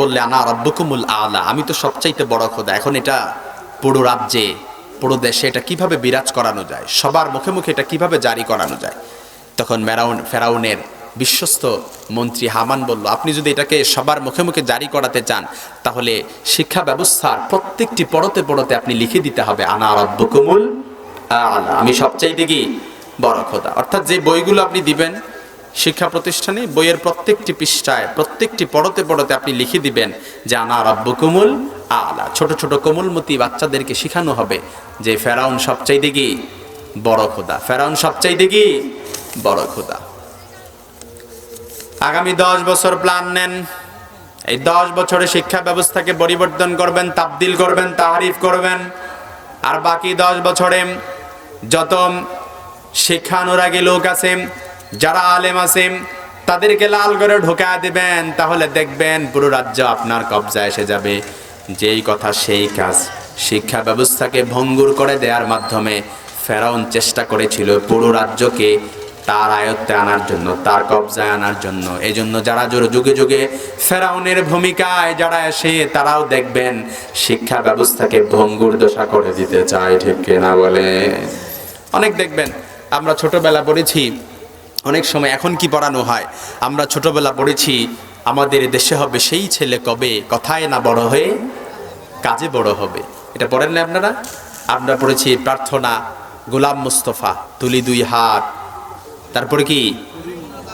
বললে আনা রাব্বুকুমুল আলা, আমি তো সবচাইতে বড় খোদা। এখন এটা পুরো রাজ্যে, পুরো দেশে এটা কিভাবে বিরাজ করানো যায়, সবার মুখে মুখে এটা কিভাবে জারি করানো যায়। তখন ফেরাউনের বিশ্বস্ত মন্ত্রী হামান বলল, আপনি যদি এটাকে সবার মুখে মুখে জারি করাতে চান, তাহলে শিক্ষা ব্যবস্থার প্রত্যেকটি পড়তে পড়তে আপনি লিখে দিতে হবে আনা রাব্বুকুমুল আলা, আমি সবচাইতে কি বড় খোদা। অর্থাৎ যে বইগুলো আপনি দিবেন শিক্ষা প্রতিষ্ঠানে, বইয়ের প্রত্যেকটি পৃষ্ঠায় প্রত্যেকটি পড়তে পড়তে আপনি লিখে দিবেন যে আনা রাব্বুকুমুল আলা। ছোট ছোট কোমলমতি বাচ্চাদেরকে শেখানো হবে যে ফেরাউন সবচাইতে কি বড় খোদা, ফেরাউন সবচাইতে কি বড় খোদা। আগামী 10 বছর প্ল্যান নেন। এই 10 বছরে শিক্ষা ব্যবস্থাকে পরিবর্তন করবেন, তাবদিল করবেন, তাহরিফ করবেন। আর বাকি 10 বছরে যত শিক্ষানুরাগী লোক আছে, যারা আলেম আছে, তাদেরকে লাল করে ঢোকায় দিবেন। তাহলে দেখবেন পুরো রাজ্য আপনার কবজায় এসে যাবে। যেই কথা সেই কাজ। শিক্ষা ব্যবস্থাকে ভঙ্গুর করে দেওয়ার মাধ্যমে ফেরাউন চেষ্টা করেছিল পুরো রাজ্যকে তার আয়ত্তে আনার জন্য, তার কবজায় আনার জন্য। এই জন্য যারা যুগে যুগে ফেরাউনের ভূমিকায় যারা এসে, তারাও দেখবেন শিক্ষা ব্যবস্থাকে ভঙ্গুর দশা করে দিতে চায়। ঠিক কিনা বলে? অনেক দেখবেন, আমরা ছোটবেলা পড়েছি, অনেক সময় এখন কি পড়ানো হয়, আমরা ছোটবেলা পড়েছি আমাদের দেশে হবে সেই ছেলে কবে কথায় না বড় হয়ে কাজে বড় হবে। এটা পড়েন না আপনারা? আমরা পড়েছি প্রার্থনা, গোলাম মুস্তফা, তুলি 2 হাত, তারপরে কি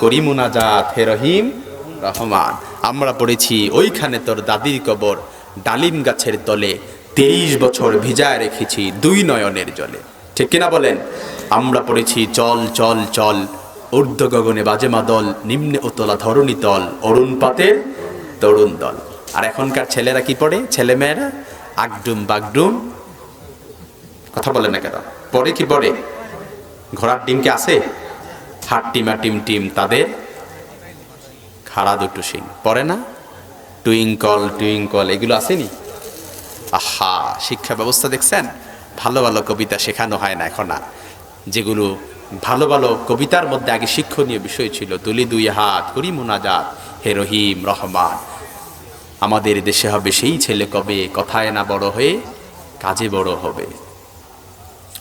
করি মুনাজাত, হে রহিম রহমান। আমরা পড়েছি ওইখানে তোর দাদির কবর, ডালিম গাছের তলে 30 বছর ভিজায় রেখেছি 2 নয়নের জলে। ঠিক কিনা বলেন? আমরা পড়েছি চল চল চল, ঊর্ধ্ব গগনে বাজে মাদল, নিম্নে উতলা ধরণী তল, অরুণ পাতের তরুণ দল। আর এখনকার ছেলেরা কি পড়ে? ছেলে মেয়েরা আগডুম বাগডুম, কথা বলে না কেন? পড়ে কি পড়ে? ঘোড়ার ডিমকে আছে, হাট টিমা টিম টিম, তাদের খাড়া 2 শিং। পড়ে না? টুইঙ্কল টুইঙ্কল, এগুলো আসেনি? আহা, শিক্ষা ব্যবস্থা দেখছেন? ভালো ভালো কবিতা শেখানো হয় না এখন আর। যেগুলো ভালো ভালো কবিতার মধ্যে আগে শিক্ষণীয় বিষয় ছিল, তুলি 2 হাত, করি মুনাজাত, হে রহিম রহমান। আমাদের দেশে হবে সেই ছেলে কবে কথায় না বড় হয়ে কাজে বড় হবে।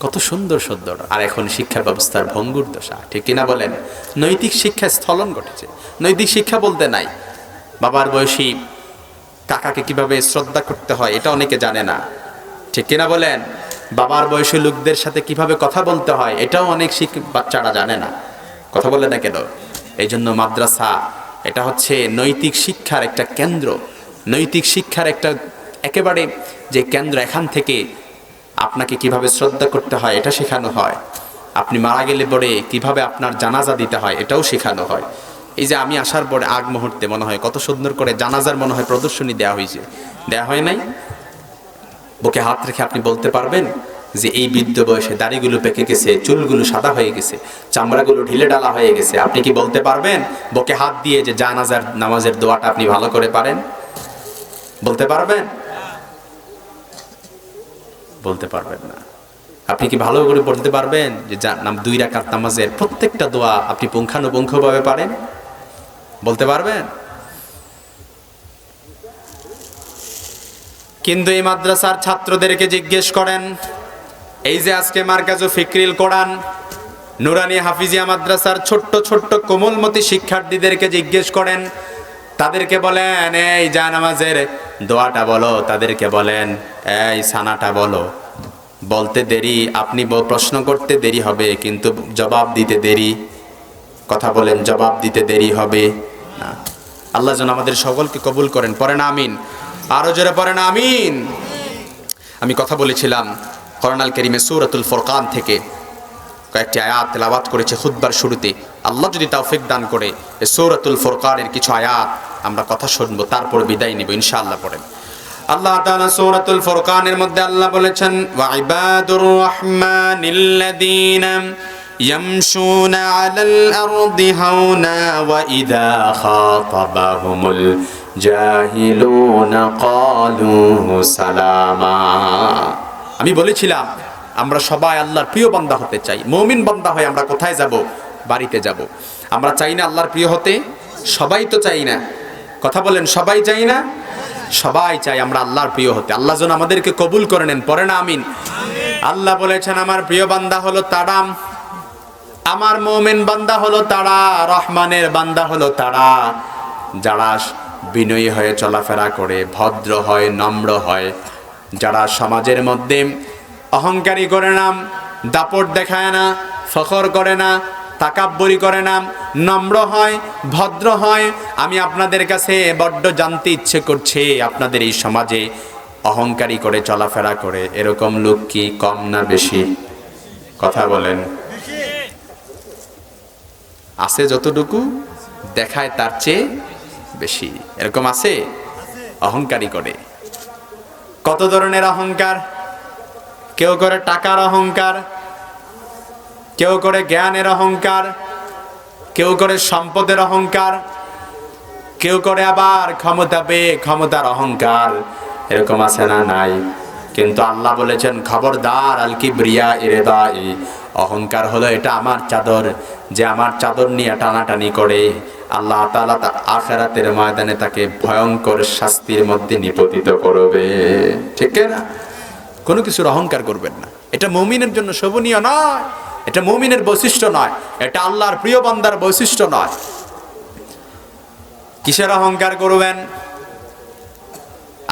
কত সুন্দর সুন্দর। আর এখন শিক্ষা ব্যবস্থার ভঙ্গুর দশা। ঠিক কিনা বলেন? নৈতিক শিক্ষা স্থলন ঘটেছে। নৈতিক শিক্ষা বলতে নাই, বাবার বয়সী কাকাকে কিভাবে শ্রদ্ধা করতে হয় এটা অনেকে জানে না। ঠিক কিনা বলেন? বাবার বয়সী লোকদের সাথে কিভাবে কথা বলতে হয় এটাও অনেক বাচ্চারা জানে না। কথা বলে না কেন? এই জন্য মাদ্রাসা এটা হচ্ছে নৈতিক শিক্ষার একটা কেন্দ্র, নৈতিক শিক্ষার একটা একেবারে যে কেন্দ্র। এখান থেকে আপনাকে কিভাবে শ্রদ্ধা করতে হয় এটা শেখানো হয়। আপনি মারা গেলে পরে কিভাবে আপনার জানাজা দিতে হয় এটাও শেখানো হয়। এই যে আমি আসার পরে আগ মুহূর্তে মনে হয় কত সুন্দর করে জানাজার মনে হয় প্রদর্শনী দেওয়া হয়েছে, দেওয়া হয় নাই? বুকে হাত রেখে আপনি বলতে পারবেন যে এই বৃদ্ধ বয়সে দাড়িগুলো পেকে গেছে, চুলগুলো সাদা হয়ে গেছে, চামড়াগুলো ঢিলে ডালা হয়ে গেছে। আপনি কি বলতে পারবেন বুকে হাত দিয়ে যে জানাজার নামাজের দোয়াটা আপনি ভালো করে পারেন? বলতে পারবেন? বলতে পারবেন না। আপনি কি ভালো করে পড়তে পারবেন যে 2 রাকাত নামাজের প্রত্যেকটা দোয়া আপনি পুঙ্খানুপুঙ্খভাবে পারেন? বলতে পারবেন? কিন্তু এই মাদ্রাসার ছাত্রদেরকে জিজ্ঞেস করেন, এই যে আজকে মারকাজু ফিকরিল কোরআন নুরানি হাফিজিয়া মাদ্রাসার ছোট্ট ছোট্ট কোমলমতি শিক্ষার্থীদেরকে জিজ্ঞেস করেন, তাদেরকে বলেন এই জানামাজের দোয়াটা বলো, তাদেরকে বলেন এই সানাটা বলো। বলতে দেরি, আপনি প্রশ্ন করতে দেরি হবে কিন্তু জবাব দিতে দেরি। কথা বলেন, জবাব দিতে দেরি হবে না। আল্লাহ যেন আমাদের সকলকে কবুল করেন। পড়েন আমিন। আরো জোরে পড়েন আমিন। আমি কথা বলেছিলাম কোরআনুল কারীমে সূরাতুল ফুরকান থেকে কয়েকটি আয়াত তেলাওয়াত করেছে খুতবার শুরুতে। আল্লাহ যদি তৌফিক দান করে এই সূরাতুল ফুরকানের কিছু আয়াত আমরা কথা শুনবো, তারপর বিদায় নিব ইনশাআল্লাহ। পড়েন। আল্লাহ তাআলা সূরাতুল ফুরকানের মধ্যে আল্লাহ বলেছেন, ওয়া ইবাদুর রাহমানিল্লাযীনা ইয়ামশুনা আলাল আরদি হাওনা ওয়া ইযা খাতাবাহুমুল জাহিলুনা ক্বালু সালামা। আমি বলেছিলাম আমরা সবাই আল্লাহর প্রিয় বান্দা হতে চাই। মুমিন বান্দা হয়ে আমরা কোথায় যাব? বাড়িতে যাব। আমরা চাই না আল্লাহর প্রিয় হতে? সবাই তো চাই না। কথা বলেন, সবাই চাই না? সবাই চাই আমরা আল্লাহর প্রিয় হতে। আল্লাহ যেন আমাদেরকে কবুল করে নেন, পড়ে না আমিন। আল্লাহ বলেছেন আমার প্রিয় বান্দা হলো তারা, আমার মুমিন বান্দা হলো তারা, রহমানের বান্দা হলো তারা যারা বিনয়ী হয়ে চলাফেরা করে, ভদ্র হয়, নম্র হয়, যারা সমাজের মধ্যে অহংকারী করে না, দাপট দেখায় না, ফখর করে না, তাকাব্বুরি করে না, নম্র হয়, ভদ্র হয়। আমি আপনাদের কাছে বড্ড জানতে ইচ্ছে করছে, আপনাদের এই সমাজে অহংকারী করে চলাফেরা করে এরকম লোক কি কম না বেশি? কথা বলেন। আছে যতটুকু দেখায় তার চেয়ে বেশি, এরকম আছে অহংকারী করে। কত ধরনের অহংকার? কেউ করে টাকার অহংকার, কেউ করে জ্ঞানের অহংকার, কেউ করে সম্পদের অহংকার, কেউ করে আবার ক্ষমতা পেয়ে ক্ষমতার অহংকার। এরকম আছে না? নাই। কিন্তু আল্লাহ বলেছেন খবরদার, আল কিবরিয়া ইরদাই, অহংকার হলো এটা আমার চাদর, যে আমার চাদর নিয়ে টানাটানি করে আল্লাহ তাআলা আখিরাতের ময়দানে তাকে ভয়ঙ্কর শাস্তির মধ্যে নিপতিত করবে। ঠিক না? কোনো কিছুর অহংকার করবেন না, এটা মুমিনের জন্য শোভনীয় নয়, এটা মুমিনের বৈশিষ্ট্য নয়, এটা আল্লাহর প্রিয় বান্দার বৈশিষ্ট্য নয়। কিসের অহংকার করবেন?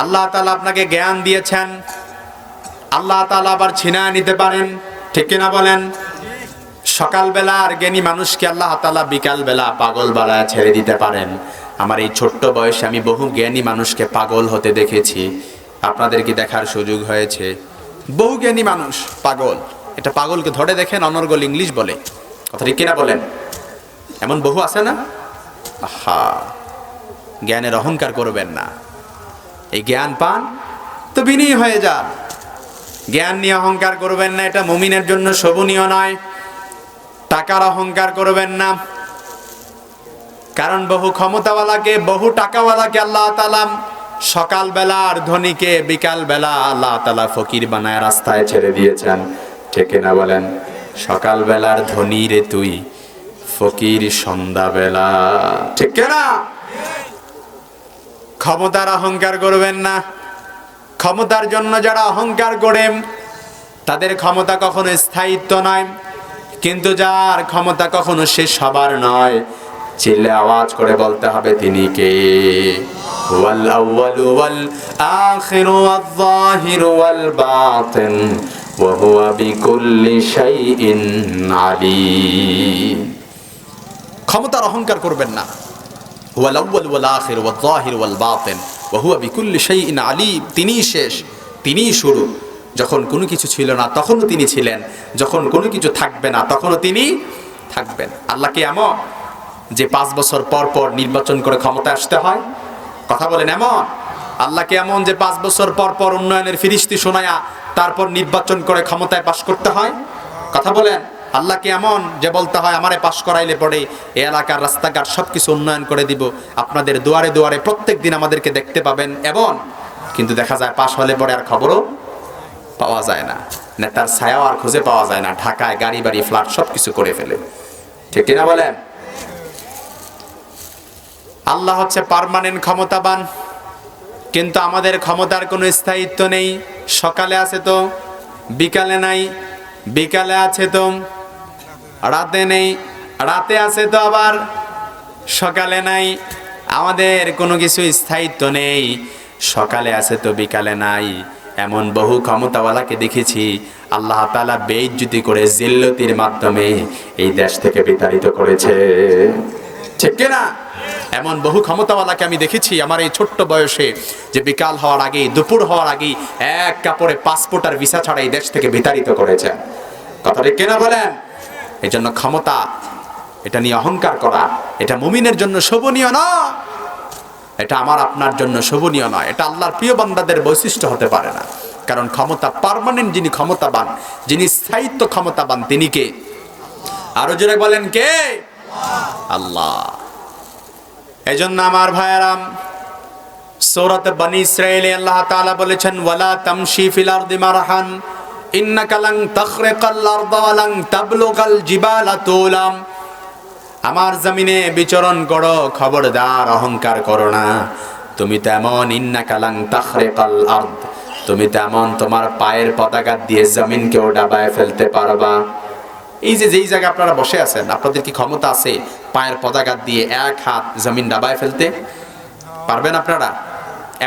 আল্লাহ তাআলা আপনাকে জ্ঞান দিয়েছেন, আল্লাহ তাআলা আবার ছিনায় নিতে পারেন। ঠিক কিনা বলেন? সকালবেলা আর জ্ঞানী মানুষকে আল্লাহ তাআলা বিকালবেলা পাগল বানায় ছেড়ে দিতে পারেন। আমার এই ছোট্ট বয়সে আমি বহু জ্ঞানী মানুষকে পাগল হতে দেখেছি। আপনাদের কি দেখার সুযোগ হয়েছে? বহু জ্ঞানী মানুষ পাগল। এটা পাগলকে ধরে দেখেন, অনর্গল ইংলিশ বলে। কথা ঠিক কিনা বলেন? এমন বহু আছে না? আহা, জ্ঞানের অহংকার করবেন না। এই জ্ঞান পান তো বিনয়ী হয়ে যান। জ্ঞান নিয়ে অহংকার করবেন না, এটা মুমিনের জন্য শোভনীয় নয়। টাকার অহংকার করবেন না, কারণ বহু ক্ষমতাওয়ালাকে, বহু টাকাওয়ালাকে আল্লাহ তাআলা সকালবেলার ধনীকে বিকালবেলা আল্লাহ তাআলা ফকির বানায় রাস্তায় ছেড়ে দিয়েছেন। ঠিক না বলেন? সকালবেলার ধনী রে তুই, ফকির সন্ধ্যাবেলা। ঠিক না? ক্ষমতার অহংকার করবেন না। ক্ষমতার জন্য যারা অহংকার করে তাদের ক্ষমতা কখনো স্থায়িত্ব নয়, কিন্তু যার ক্ষমতা কখনো শেষ হবার নয়, চিল্লে আওয়াজ করে বলতে হবে তিনি কে? ওয়াল আউয়ালু ওয়াল আখিরু ওয়াল যাহিরু ওয়াল বাতিন ওয়া হুয়া বিকুল্লি শাইইন আলীম। ক্ষমতার অহংকার করবেন না। ওয়াল আউয়ালু ওয়াল আখিরু ওয়াল যাহিরু ওয়াল বাতিন ওয়া হুয়া বিকুল্লি শাইইন আলীম। তিনিই শেষ, তিনিই শুরু। যখন কোনো কিছু ছিল না তখনও তিনি ছিলেন, যখন কোনো কিছু থাকবে না তখনও তিনি থাকবেন। আল্লাহ কি এমন যে 5 বছর পর পর নির্বাচন করে ক্ষমতায় আসতে হয়? কথা বলেন, এমন? আল্লাহ কি এমন যে 5 বছর পর পর উন্নয়নের ফিরিস্তি শোনায়া তারপর নির্বাচন করে ক্ষমতায় পাশ করতে হয়? কথা বলেন, আল্লাহ কি এমন যে বলতে হয় আমারে পাশ করাইলে পরে এই এলাকার রাস্তাঘাট সবকিছু উন্নয়ন করে দিব, আপনাদের দুয়ারে দুয়ারে প্রত্যেক দিন আমাদেরকে দেখতে পাবেন এমন? কিন্তু দেখা যায় পাশ হলে পরে আর খবরও পাওয়া যায় না, নেতার ছায়াও আর খুঁজে পাওয়া যায় না। ঢাকায় গাড়ি বাড়ি ফ্ল্যাট সবকিছু করে ফেলে। ঠিক কিনা বলেন? আল্লাহ হচ্ছে পার্মানেন্ট ক্ষমতাবান, কিন্তু আমাদের ক্ষমতার কোনো স্থায়িত্ব নেই। সকালে আছে তো বিকালে নাই, বিকালে আছে তো রাতে নেই, রাতে আছে তো আবার সকালে নাই। আমাদের কোনো কিছু স্থায়িত্ব নেই, সকালে আছে তো বিকালে নাই। এমন বহু ক্ষমতাওয়ালাকে দেখেছি আল্লাহ তাআলা বেইজ্জতি করে জিল্লতির মাধ্যমে এই দেশ থেকে বিতাড়িত করেছে। ঠিক কিনা? এমন বহু ক্ষমতাওয়ালাকে আমি দেখেছি আমার এই ছোট্ট বয়সে, যে বিকাল হওয়ার আগেই, দুপুর হওয়ার আগেই এক কাপড়ে পাসপোর্ট আর ভিসা ছাড়া এই দেশ থেকে বিতাড়িত করেছে। কথা ঠিক কিনা বলেন? এই জন্য ক্ষমতা এটা নিয়ে অহংকার করা এটা মুমিনের জন্য শোভনীয় নয়, এটা আমার আপনার জন্য শোভনীয় নয়, এটা আল্লাহর প্রিয় বান্দাদের বৈশিষ্ট্য হতে পারে না। কারণ ক্ষমতা পার্মানেন্ট, যিনি ক্ষমতাবান, যিনি স্থায়িত্ব ক্ষমতাবান তিনি কে? আরো জোরে বলেন কে? আল্লাহ। এজন্য আমার ভাইয়েরাম, সূরাতে বনী ইসরাঈলে আল্লাহ তাআলা বলেছেন ওয়ালা তামশি ফিল আরদি মারহান ইন্নাকা লান তাখরিকাল আরদা ওয়া লান তাবলুগাল জিবালা তুলাম। আমার জমিনে বিচরণ করো, খবরদার অহংকার করো না। তুমি তেমন ইন্নাকা লান তাখরিকাল আরদ, তুমি তেমন তোমার পায়ের পতাকা দিয়ে জমিনকেও ডাবায় ফেলতে পারবা। এই যে যেই জায়গায় আপনারা বসে আছেন, আপনাদের কি ক্ষমতা আছে পায়ের পতাকা দিয়ে এক হাত জমিন ডাবায় ফেলতে পারবেন আপনারা?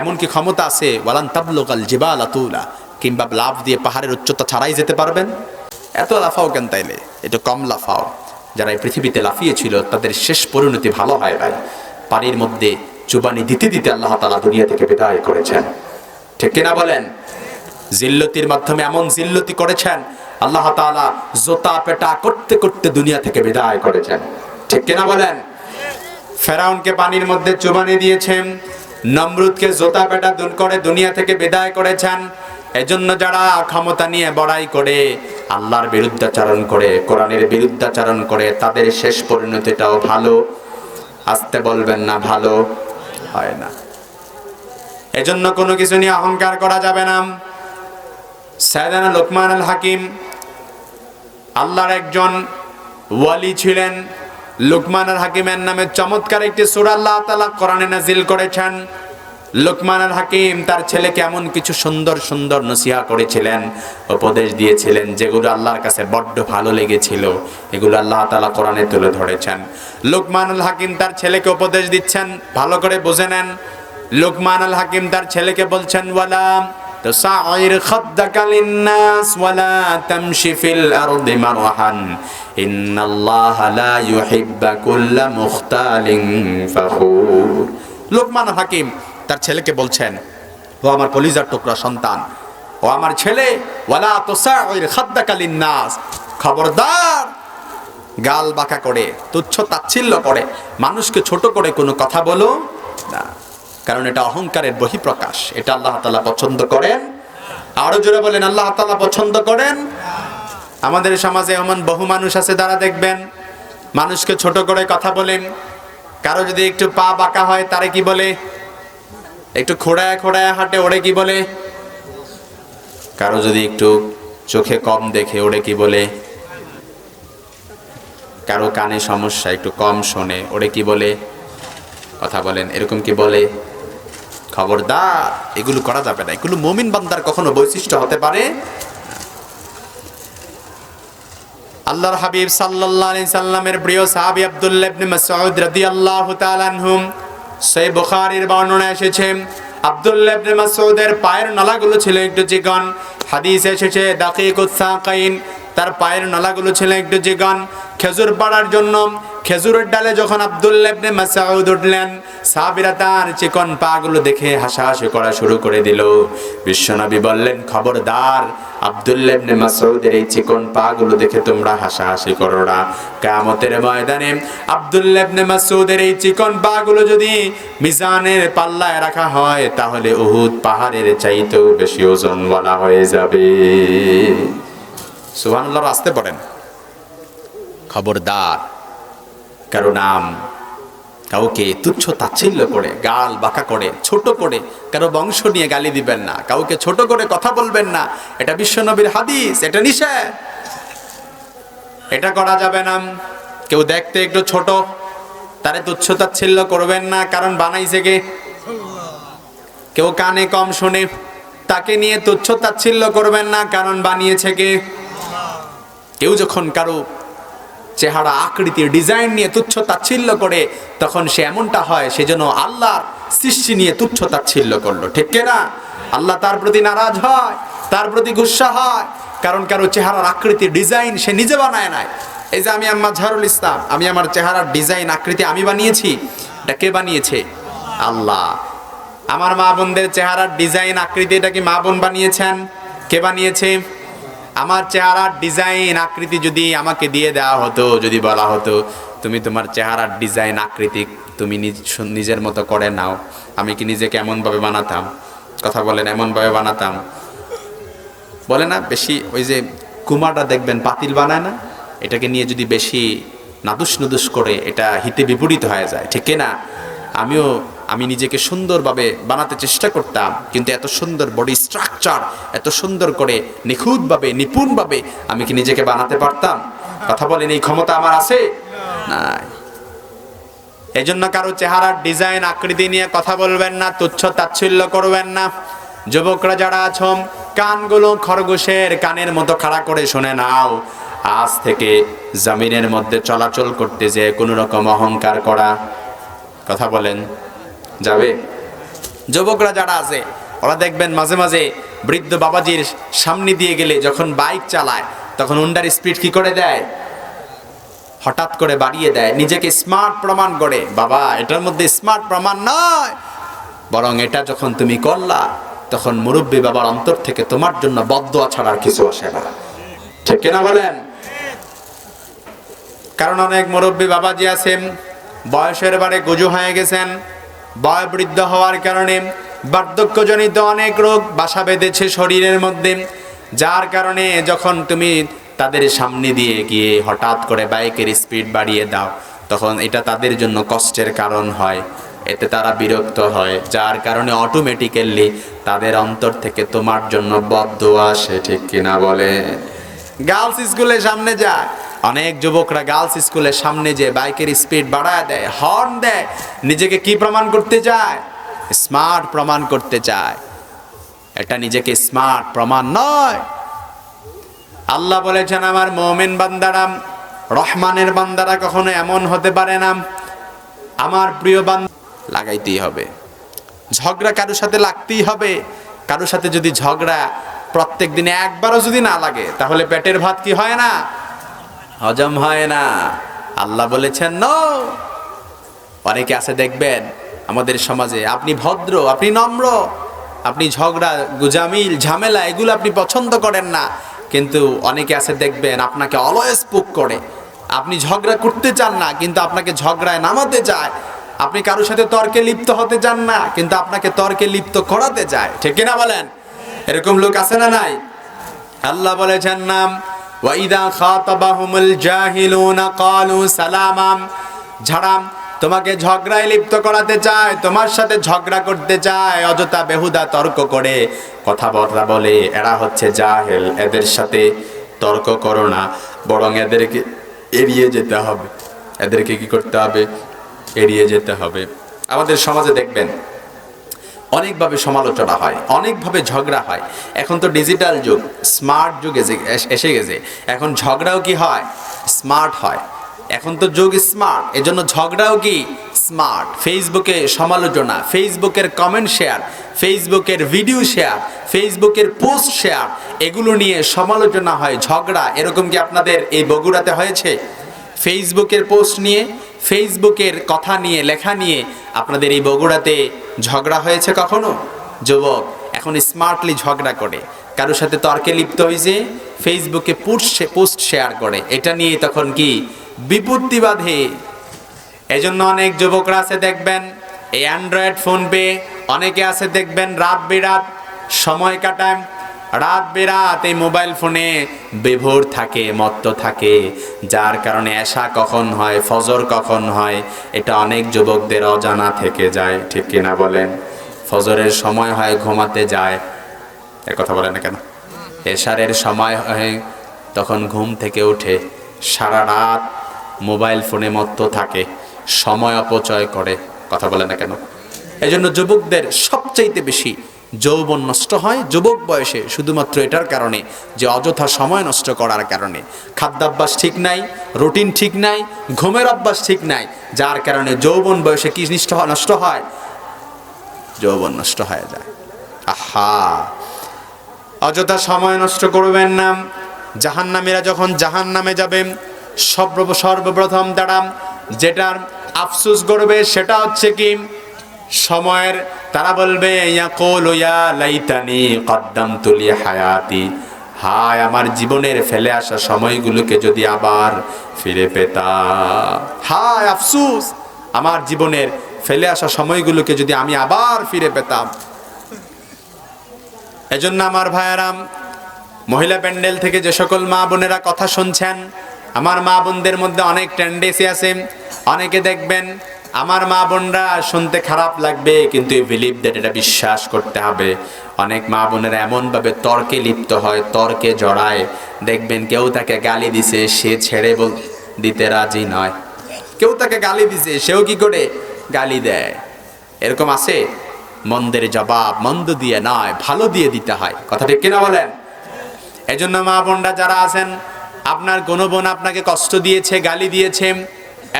এমন কি ক্ষমতা আছে ওয়ালান তাবলুগাল জিবালা তুলা, কিংবা লাফ দিয়ে পাহাড়ের উচ্চতা ছাড়াই যেতে পারবেন? এত লাফাও কেন তাইলে? এটা কম লাফাও। যারা এই পৃথিবীতে লাফিয়েছিল তাদের শেষ পরিণতি ভালো হয় ভাই। পানির মধ্যে চুবানি দিতে দিতে আল্লাহ তাআলা দুনিয়া থেকে বিদায় করেছেন, ঠিক কিনা বলেন? জিল্লতির মাধ্যমে এমন জিল্লতি করেছেন আল্লাহ তাআলা, জোতা পেটা করতে করতে দুনিয়া থেকে বিদায় করেছেন, ঠিক কিনা বলেন? ফেরাউনকে পানির মধ্যে চুবানি দিয়েছেন, নমরুদকে জোতা পেটা করে দুনিয়া থেকে বিদায় করেছেন। এজন্য যারা ক্ষমতা নিয়ে বড়াই করে, আল্লাহর বিরুদ্ধাচারণ করে, কোরআনের বিরুদ্ধাচারণ করে, তাদের শেষ পরিণতিটাও ভালো, আসতে বলবেন না, ভালো হয় না। এজন্য কোনো কিছু নিয়ে অহংকার করা যাবে না। সাইয়েদনা লোকমান আল হাকিম আল্লাহর একজন ওয়ালি ছিলেন। লোকমান আল হাকিমের নামে চমৎকার একটি সূরা আল্লাহ তাআলা কোরআনে নাজিল করেছেন। লোকমান আল হাকিম তার ছেলেকে এমন কিছু সুন্দর সুন্দর নসিহত করেছিলেন, উপদেশ দিয়েছিলেন, যেগুলো আল্লাহর কাছে বড্ড ভালো লেগেছিল। এগুলো আল্লাহ তাআলা কোরআনে তুলে ধরেছেন। লোকমান আল হাকিম তার ছেলেকে উপদেশ দিচ্ছেন, ভালো করে বুঝে নেন। লোকমান আল হাকিম তার ছেলেকে বলছেন, ওয়ালা তুসাইর খাদ্দাকা লিন্নাস ওয়ালা তামশি ফিল আরদি মারহান ইন্নাল্লাহা লা ইউহিব্বু কুল্লা মুখতালিন ফাখুর। লোকমান আল হাকিম তার ছেলেকে বলছেন, ও আমার কলিজার টুকরা সন্তান, ও আমার ছেলে, ওয়ালা তুসাইর খাদ্দাকা লিন্নাস, খবরদার গাল বাঁকা করে, তুচ্ছ তাচ্ছিল্য করে, মানুষকে ছোট করে কোনো কথা বলো না, কারণ এটা অহংকারের বহিঃপ্রকাশ। এটা আল্লাহ তাআলা পছন্দ করেন। আরো জোরে বলেন, আল্লাহ তাআলা পছন্দ করেন। আমাদের সমাজে এমন বহু মানুষ আছে, যারা দেখবেন মানুষকে ছোট করে কথা বলেন। কারো যদি একটু পা বাঁকা হয় তারে কি বলে? একটু খোড়ায় খোড়ায় হাঁটে, ওরে কি বলে? কারো যদি একটু চোখে কম দেখে, ওরে কি বলে? কারো কানে সমস্যা, একটু কম শোনে, ওরে কি বলে? কথা বলেন, এরকম কি বলে? খবরদার, এগুলো করা যাবে না। এগুলো মুমিন বান্দার কখনো বৈশিষ্ট্য হতে পারে। আল্লাহর হাবিব সাল্লাল্লাহু আলাইহি সাল্লামের প্রিয় সাহাবী আব্দুল্লাহ ইবনে মাসউদ রাদিয়াল্লাহু তাআলা আনহু, সহিহ বুখারীর বর্ণনা এসেছে, আব্দুল্লাহ ইবনে মাসউদের পায়ের নলাগুলো ছিল একটু চিকন। হাদিসে এসেছে দাকিকুস সাকাইন, তার পায়ের নলাগুলো ছিল একটু চিকন। খেজুর পাড়ার জন্য খেজুরের ডালে যখন আব্দুল্লাহ ইবনে মাসউদ উঠলেন, সাহাবীরা তার চিকন পাগুলো দেখে হাসাহাসি করা শুরু করে দিল। বিশ্বনবী বললেন, খবরদার, আব্দুল্লাহ ইবনে মাসউদের এই চিকন পাগুলো দেখে তোমরা হাসাহাসি করো না। কিয়ামতের ময়দানে আব্দুল্লাহ ইবনে মাসউদের এই চিকন পাগুলো যদি মিজানের পাল্লায় রাখা হয়, তাহলে উহুদ পাহাড়ের চাইতেও বেশি ওজনওয়ালা হয়ে যাবে। সুবহানাল্লাহ, আসতে পড়েন। খবরদার, কারো নাম, কাউকে তুচ্ছ তাচ্ছিল্য করে, গাল বাঁকা করে, ছোট করে, কারো বংশ নিয়ে গালি দিবেন না, কাউকে ছোট করে কথা বলবেন না। এটা বিশ্বনবীর হাদিস, এটা নিষেধ, এটা করা যাবে না। কেউ দেখতে একটু ছোট, তারে তুচ্ছ তাচ্ছিল্য করবেন না, কারণ বানাইছে কে? কেউ কানে কম শোনে, তাকে নিয়ে তুচ্ছ তাচ্ছিল্য করবেন না, কারণ বানিয়েছে কে? কেউ যখন কারো চেহারা, আকৃতির ডিজাইন নিয়ে তুচ্ছ তাচ্ছিল্য করে, তখন সে এমনটা হয় সেজন্য আল্লাহর সৃষ্টি নিয়ে তুচ্ছ তাচ্ছিল্য করলো, ঠিক কিনা? আল্লাহ তার প্রতি নারাজ হয়, তার প্রতি গুসা হয়, কারণ কারো চেহারার আকৃতির ডিজাইন সে নিজে বানায় নাই। এই যে আমি মাঝহারুল ইসলাম, আমি আমার চেহারার ডিজাইন আকৃতি আমি বানিয়েছি। এটা কে বানিয়েছে? আল্লাহ। আমার মা বোনদের চেহারার ডিজাইন আকৃতি, এটা কি মা বোন বানিয়েছেন? কে বানিয়েছে? আমার চেহারার ডিজাইন আকৃতি যদি আমাকে দিয়ে দেওয়া হতো, যদি বলা হতো তুমি তোমার চেহারার ডিজাইন আকৃতি তুমি নিজের মতো করে নাও, আমি কি নিজেকে এমনভাবে বানাতাম? কথা বলেন, এমনভাবে বানাতাম? বলে না, বেশি ওই যে কুমাররা দেখবেন পাতিল বানায় না, এটাকে নিয়ে যদি বেশি নাদুস নুদুস করে, এটা হিতে বিপরীত হয়ে যায়, ঠিক না? আমি নিজেকে সুন্দরভাবে বানাতে চেষ্টা করতাম, কিন্তু এত সুন্দর বডি স্ট্রাকচার, এত সুন্দর করে নিখুঁতভাবে, নিপুণভাবে আমি কি নিজেকে বানাতে পারতাম? কথা বলেন, এই ক্ষমতা আমার আছে? নাই। এজন্য কারো চেহারার ডিজাইন আকৃতি নিয়ে কথা বলবেন না, তুচ্ছ তাচ্ছিল্য করবেন না। যুবকরা যারা আছো, কানগুলো খরগোশের কানের মতো খাড়া করে শুনে নাও। আজ থেকে জমিনের মধ্যে চলাচল করতে যে কোনো রকম অহংকার করা, কথা বলেন, যাবে? যুবকরা যারা আছে ওরা দেখবেন মাঝে মাঝে বৃদ্ধ বাবাজির সামনে দিয়ে গেলে যখন বাইক চালায় তখন হুন্ডার স্পিড কি করে দেয়, হঠাৎ করে বাড়িয়ে দেয়, নিজেকে স্মার্ট প্রমাণ করে। বাবা, এটার মধ্যে স্মার্ট প্রমাণ নয়, বরং এটা যখন তুমি করলা তখন মুরব্বী বাবার অন্তর থেকে তোমার জন্য বদদোয়া ছাড়া আর কিছু আসে না, ঠিক কিনা বলেন? কারণ অনেক মুরব্বী বাবাজি আছেন বয়সের বারে গজু হয়ে গেছেন, বয়োবৃদ্ধ হওয়ার কারণে বার্ধক্যজনিত অনেক রোগ বাসা বেঁধেছে শরীরের মধ্যে, যার কারণে যখন তুমি তাদের সামনে দিয়ে গিয়ে হঠাৎ করে বাইকের স্পিড বাড়িয়ে দাও তখন এটা তাদের জন্য কষ্টের কারণ হয়, এতে তারা বিরক্ত হয়, যার কারণে অটোমেটিক্যালি তাদের অন্তর থেকে তোমার জন্য বদদোয়া আসে, ঠিক কিনা বলে? গার্লস স্কুলের সামনে যায়, অনেক যুবকরা গার্লস স্কুলের সামনে যে বাইকের স্পিড বাড়ায় দেয়, হর্ন দেয়, নিজেকে কি প্রমাণ করতে চায়? স্মার্ট প্রমাণ করতে চায়। এটা নিজেকে স্মার্ট প্রমাণ নয়। আল্লাহ বলেছেন আমার মুমিন বান্দারা, রহমানের বান্দারা কখনো এমন হতে পারে না। আমার প্রিয় বান্দা লাগাইতেই হবে, ঝগড়া কারোর সাথে লাগতেই হবে। কারোর সাথে যদি ঝগড়া প্রত্যেক দিনে একবারও যদি না লাগে তাহলে পেটের ভাত কি হয় না, হজম হয় না। আল্লাহ বলেছেন নো। অনেকে আছে দেখবেন আমাদের সমাজে, আপনি ভদ্র, আপনি নম্র, আপনি ঝগড়া গুজামিল ঝামেলা এগুলো আপনি পছন্দ করেন না, কিন্তু অনেকে আছে দেখবেন আপনাকে অলওয়েজ পুক করে। আপনি ঝগড়া করতে চান না কিন্তু আপনাকে ঝগড়ায় নামাতে চায়। আপনি কারোর সাথে তর্কে লিপ্ত হতে চান না কিন্তু আপনাকে তর্কে লিপ্ত করাতে চায়, ঠিক কিনা বলেন? এরকম লোক আছে না নাই? আল্লাহ বলেছেন নাম ওয়াইদা খাতাবাহুমুল জাহিলুনা ক্বালু সালামাম। যারা তোমাকে ঝগড়ায় লিপ্ত করাতে চায়, তোমার সাথে ঝগড়া করতে চায়, অযথা বেহুদা তর্ক করে কথাবার্তা বলে, এরা হচ্ছে জাহেল, এদের সাথে তর্ক করো না, বরং এদেরকে এড়িয়ে যেতে হবে। এদেরকে কি করতে হবে? এড়িয়ে যেতে হবে। আমাদের সমাজে দেখবেন অনেকভাবে সমালোচনা হয়, অনেকভাবে ঝগড়া হয়। এখন তো ডিজিটাল যুগ, স্মার্ট যুগ এসে গেছে। এখন ঝগড়াও কি হয়? স্মার্ট হয়। এখন তো যুগ স্মার্ট, এজন্য ঝগড়াও কি স্মার্ট। ফেসবুকে সমালোচনা, ফেসবুকের কমেন্ট শেয়ার, ফেসবুকের ভিডিও শেয়ার, ফেসবুকের পোস্ট শেয়ার, এগুলো নিয়ে সমালোচনা হয়, ঝগড়া। এরকম কি আপনাদের এই বগুড়াতে হয়েছে? ফেসবুকের পোস্ট নিয়ে, ফেসবুকের কথা নিয়ে, লেখা নিয়ে আপনাদের এই বগুড়াতে ঝগড়া হয়েছে কখনো? যুবক এখন স্মার্টলি ঝগড়া করে, কারোর সাথে তর্কে লিপ্ত হয়েছে, ফেসবুকে পোস্ট শেয়ার করে, এটা নিয়ে তখন কি বিপত্তি বাঁধে। এজন্য অনেক যুবকরা আছে দেখবেন এই অ্যান্ড্রয়েড ফোন পেয়ে, অনেকে আছে দেখবেন রাত বিরাত সময় কাটায়, রাত বেরাত এই মোবাইল ফোনে বিভোর থাকে, মত্ত থাকে, যার কারণে এশা কখন হয়, ফজর কখন হয়, এটা অনেক যুবকদের অজানা থেকে যায়, ঠিক কিনা বলেন? ফজরের সময় হয়, ঘুমাতে যায়, এর কথা বলেন না কেন? এশারের সময় হয়, তখন ঘুম থেকে উঠে সারা রাত মোবাইল ফোনে মত্ত থাকে, সময় অপচয় করে, কথা বলেন না কেন? এই জন্য যুবকদের সবচাইতে বেশি যৌবন নষ্ট হয় যুবক বয়সে, শুধুমাত্র এটার কারণে যে অযথা সময় নষ্ট করার কারণে। খাদ্যাভ্যাস ঠিক নাই, রুটিন ঠিক নাই, ঘুমের অভ্যাস ঠিক নাই, যার কারণে যৌবন বয়সে কি নষ্ট হয়? যৌবন নষ্ট হয়ে যায়। আহা, অযথা সময় নষ্ট করবেন না। জাহান্নামীরা যখন জাহান্নামে যাবে সর্বপ্রথম তারা যেটার আফসোস করবে সেটা হচ্ছে কি সময়ের। তারা বলবে ইয়াকুলু ইয়া লাইতানি কদ্দামতু লি হায়াতি, হায় আমার জীবনের ফেলে আসা সময়গুলোকে যদি আবার ফিরে পেতাম। হায় আফসোস, আমার জীবনের ফেলে আসা সময়গুলোকে যদি আমি আবার ফিরে পেতাম। এজন্য আমার ভাইয়ারাম, মহিলা প্যান্ডেল থেকে যে সকল মা বোনেরা কথা শুনছেন, আমার মা বোনদের মধ্যে অনেক টেন্ডেন্সি আছে। অনেকে দেখবেন আমার মা বোনরা শুনতে খারাপ লাগবে কিন্তু বিলিভ দ্যাট, এটা বিশ্বাস করতে হবে। অনেক মা বোনেরা এমনভাবে তর্কে লিপ্ত হয়, তর্কে জড়ায়, দেখবেন কেউ তাকে গালি দিছে, সে ছেড়ে দিতে রাজি নয়। কেউ তাকে গালি দিছে, সেও কি করে গালি দেয়। এরকম আছে? মন্দের জবাব মন্দ দিয়ে নয়, ভালো দিয়ে দিতে হয়। কথা ঠিক কিনা বলেন? এজন্য মা বোনরা যারা আছেন, আপনার কোনো বোন আপনাকে কষ্ট দিয়েছে, গালি দিয়েছে,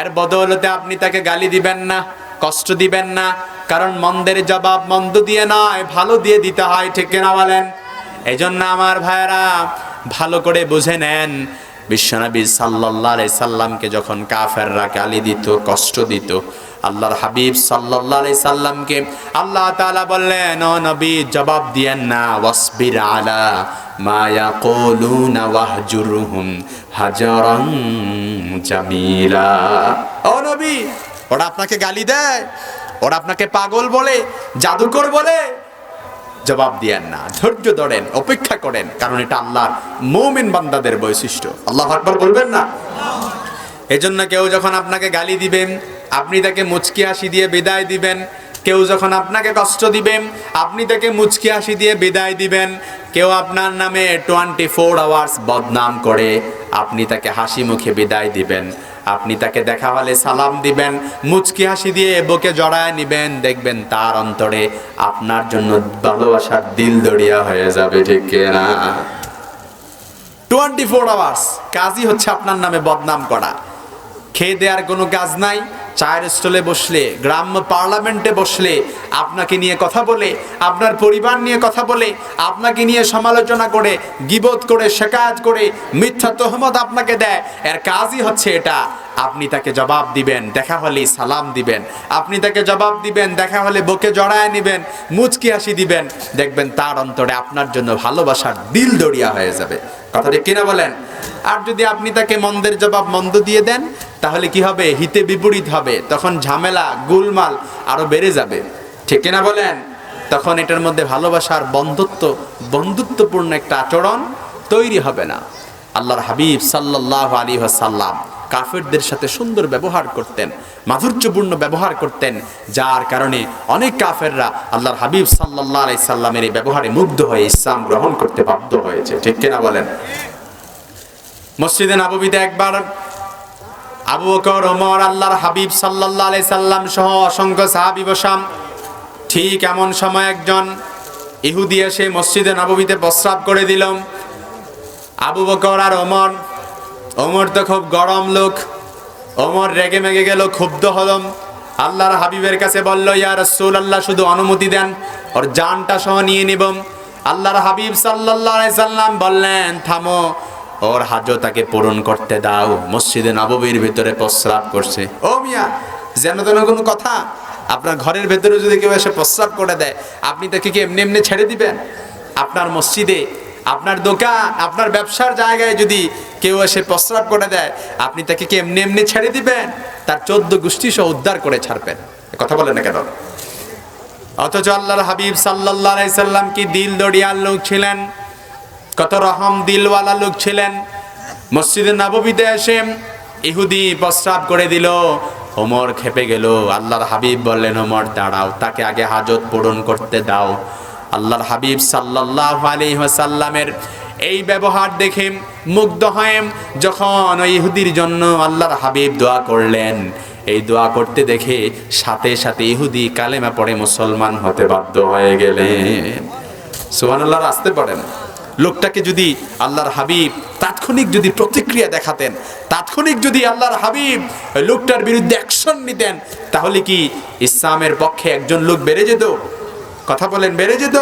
এর বদৌলতে আপনি তাকে গালি দিবেন না, কষ্ট দিবেন না। কারণ মন্দের জবাব মন্দ দিয়ে নয়, ভালো দিয়ে দিতে হয়। ঠিক কিনা বলেন? এজন্য আমার ভাইয়েরা ভালো করে বুঝে নেন, বিশ্বনবী সাল্লাল্লাহু আলাইহি সাল্লামকে যখন কাফেররা গালি দিত, কষ্ট দিত, আল্লাহর হাবিব সাল্লাল্লাহু আলাইহি সাল্লামকে আল্লাহ তাআলা বললেন, ও নবী জবাব দিয়েন না, ওয়াসবির আলা মা ইয়াকুলুনা ওয়াহজুরহুম হাজারান জামিলা। ও নবী, ওরা আপনাকে গালি দেয়, ওরা আপনাকে পাগল বলে, জাদুকর বলে, জবাব দিয়েন না, ধৈর্য ধরেন, অপেক্ষা করেন, কারণ এটা আল্লাহর মুমিন বান্দাদের বৈশিষ্ট্য। আল্লাহু আকবার বলবেন না? এজন্য কেউ যখন আপনাকে গালি দিবেন, আপনি তাকে মুচকি হাসি দিয়ে বিদায় দিবেন। কেউ যখন আপনাকে কষ্ট দিবেন, আপনি তাকে মুচকি হাসি দিয়ে বিদায় দিবেন। কেউ আপনার নামে 24 আওয়ার্স বদনাম করে, আপনি তাকে হাসি মুখে বিদায় দিবেন। আপনি তাকে দেখা হলে সালাম দিবেন, মুচকি হাসি দিয়ে বুকে জড়ায় নিবেন। দেখবেন তার অন্তরে আপনার জন্য ভালোবাসার দিল দরিয়া হয়ে যাবে। ঠিক না? 24 আওয়ার্স কাজই হচ্ছে আপনার নামে বদনাম করা। খেয়ে দেওয়ার কোনো কাজ নাই, চায়ের স্টলে বসলে, গ্রাম্য পার্লামেন্টে বসলে আপনাকে নিয়ে কথা বলে, আপনার পরিবার নিয়ে কথা বলে, আপনাকে নিয়ে সমালোচনা করে, গীবত করে, শেকায়াত করে, মিথ্যা তহমত আপনাকে দেয়। এর কাজই হচ্ছে এটা। আপনি তাকে জবাব দিবেন, দেখা হলেই সালাম দিবেন। আপনি তাকে জবাব দিবেন, দেখা হলে বুকে জড়ায় নেবেন, মুচকি হাসি দিবেন। দেখবেন তার অন্তরে আপনার জন্য ভালোবাসার দিল দরিয়া হয়ে যাবে। কথা ঠিক কিনা বলেন? আর যদি আপনি তাকে মন্দের জবাব মন্দ দিয়ে দেন, তাহলে কি হবে? হিতে বিপরীত হবে। তখন ঝামেলা, গুলমাল আরো বেড়ে যাবে। ঠিক কিনা বলেন? তখন এটার মধ্যে ভালোবাসার বন্ধুত্বপূর্ণ একটা আচরণ তৈরি হবে না। আল্লাহর হাবিব সাল্লাল্লাহু আলাইহি ওয়াসাল্লাম কাফেরদের সাথে সুন্দর ব্যবহার করতেন, মাধুর্যপূর্ণ ব্যবহার করতেন, যার কারণে অনেক কাফেররা আল্লাহর হাবিব সাল্লাল্লাহু আলাইহি সাল্লামের এই ব্যবহারে মুগ্ধ হয়ে ইসলাম গ্রহণ করতে বাধ্য হয়েছে। ঠিক কিনা বলেন? মসজিদে নববীতে একবার আবু বকর, ওমর, আল্লাহর হাবিব সাল্লাল্লাহু আলাইহি সাল্লাম সহ অসংখ্য সাহাবী বসা। ঠিক এমন সময় একজন ইহুদি এসে মসজিদে নববীতে প্রস্রাব করে দিল। আবু বকর আর ওমর তো খুব গরম লোক, ওমর রেগে মেগে গেল, ক্ষুব্ধ হলো। আল্লাহর হাবিবের কাছে বলল, ইয়া রাসূলুল্লাহ, শুধু অনুমতি দেন, ওর জানটা সহ নিয়ে নিব। আল্লাহর হাবিব সাল্লাল্লাহু আলাইহি সাল্লাম বললেন, থামো, ওর হাজতাকে পূরণ করতে দাও। মসজিদে নববীর ভিতরে প্রস্রাব করছে। ও মিয়া, যেন তেন কোনো কথা? আপনার ঘরের ভেতরে যদি কেউ এসে প্রস্রাব করে দেয়, আপনি তাকে কি এমনি এমনি ছেড়ে দিবেন? আপনার মসজিদে, আপনার দোকান, আপনার ব্যবসার জায়গায় যদি কেউ এসে প্রস্রাব করে দেয়, আপনি তাকে কি এমনি এমনি ছেড়ে দিবেন? তার 14 গোষ্ঠী সহ উদ্ধার করে ছাড়বেন। কথা বলেন না কেন? অথচ আল্লাহর হাবিব সাল্লাল্লাহু আলাইহি সাল্লাম কি দিল দরিয়ার লোক ছিলেন, কত রহম দিলওয়ালা লোক ছিলেন। মসজিদে নববীতে এসে ইহুদি প্রস্রাব করে দিল, ওমর খেপে গেল। আল্লাহর হাবিব বললেন, ওমর দাঁড়াও, তাকে আগে হাজত পূরণ করতে দাও। আল্লাহর হাবিব সাল্লাল্লাহু আলাইহি ওয়াসাল্লামের এই ব্যবহার দেখে মুগ্ধ হয়ে যখন ওই ইহুদির জন্য আল্লাহর হাবিব দোয়া করলেন, এই দোয়া করতে দেখে সাথে সাথে ইহুদি কালেমা পড়ে মুসলমান হতে বাধ্য হয়ে গেলেন। সুবহানাল্লাহ, আসতে পারেন। লোকটাকে যদি আল্লাহর হাবিব তাৎক্ষণিক যদি প্রতিক্রিয়া দেখাতেন, তাৎক্ষণিক যদি আল্লাহর হাবিব লোকটার বিরুদ্ধে অ্যাকশন নিতেন, তাহলে কি ইসলামের পক্ষে একজন লোক বেড়ে যেত? কথা বলেন, বেড়ে যেত?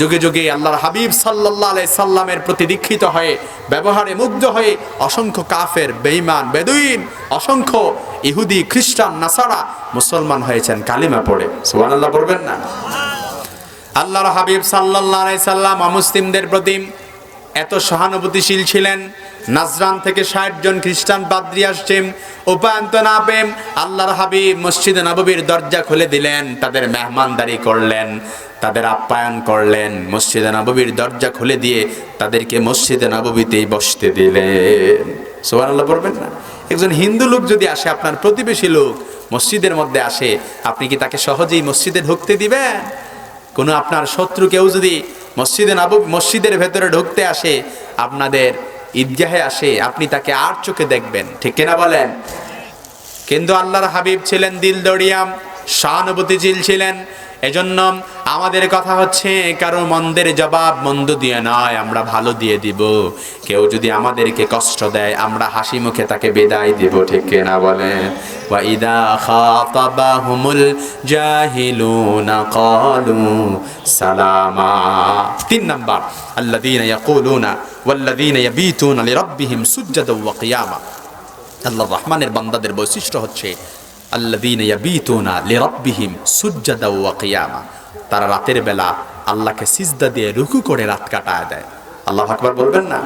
যুগে যুগে আল্লাহর হাবিব সাল্লাল্লাহু আলাইহি সাল্লামের প্রতি দীক্ষিত হয়ে, ব্যবহারে মুগ্ধ হয়ে অসংখ্য কাফের, বেঈমান, বেদুইন, অসংখ্য ইহুদি, খ্রিস্টান, নাসারা মুসলমান হয়েছেন কালিমা পড়ে। সুবহানাল্লাহ বলবেন না? আল্লাহর হাবিব সাল্লাল্লাহু আলাইহি সাল্লাম অমুসলিমদের প্রতি এত সহানুভূতিশীল ছিলেন। নাজরান থেকে 60 জন খ্রিস্টান পাদ্রী আসছে, উপায়ন্ত না পেয়ে আল্লাহর হাবিব মসজিদে নববীর দরজা খুলে দিলেন, তাদের মেহমানদারি করলেন, তাদের আপ্যায়ন করলেন। মসজিদে নববীর দরজা খুলে দিয়ে তাদেরকে মসজিদে নববীতেই বসতে দিলেন। সুবহানাল্লাহ পড়বেন না? একজন হিন্দু লোক যদি আসে, আপনার প্রতিবেশী লোক মসজিদের মধ্যে আসে, আপনি কি তাকে সহজেই মসজিদে ঢুকতে দিবেন? কোনো আপনার শত্রু কেউ যদি মসজিদের ভেতরে ঢুকতে আসে, আপনাদের ঈদগাহে আসে, আপনি তাকে আর চোখে দেখবেন? ঠিক কিনা বলেন? কিন্তু আল্লাহর হাবিব ছিলেন দিল দরিয়া, সহানুভূতিশীল ছিলেন। এজন্য আমাদের কথা হচ্ছে, কারো মন্দের জবাব মন্দ দিয়ে নয়, আমরা ভালো দিয়ে দিব। কেউ যদি আমাদেরকে কষ্ট দেয়, আমরা হাসি মুখে তাকে বিদায় দিব, ঠিক কিনা বলেন? ওয়া ইদা খাতাবাহুমুল জাহিলুনা ক্বালু সালামা। 3 নাম্বার, আল্লাযীনা ইয়াকুলুনা ওয়াল্লাযীনা ইয়াবিতুনা লিরাব্বিহিম সুজদান ওয়া কিয়ামা। আল্লাহর রহমানের বান্দাদের বৈশিষ্ট্য হচ্ছে আল্লাযীনা ইয়াবিতুনা লিরাব্বিহিম সুজদান ওয়া কিয়ামা। তারা রাতের বেলা আল্লাহকে সিজদা দিয়ে রুকু করে রাত কাটায় দেয়। আল্লাহু আকবার বলবেন না?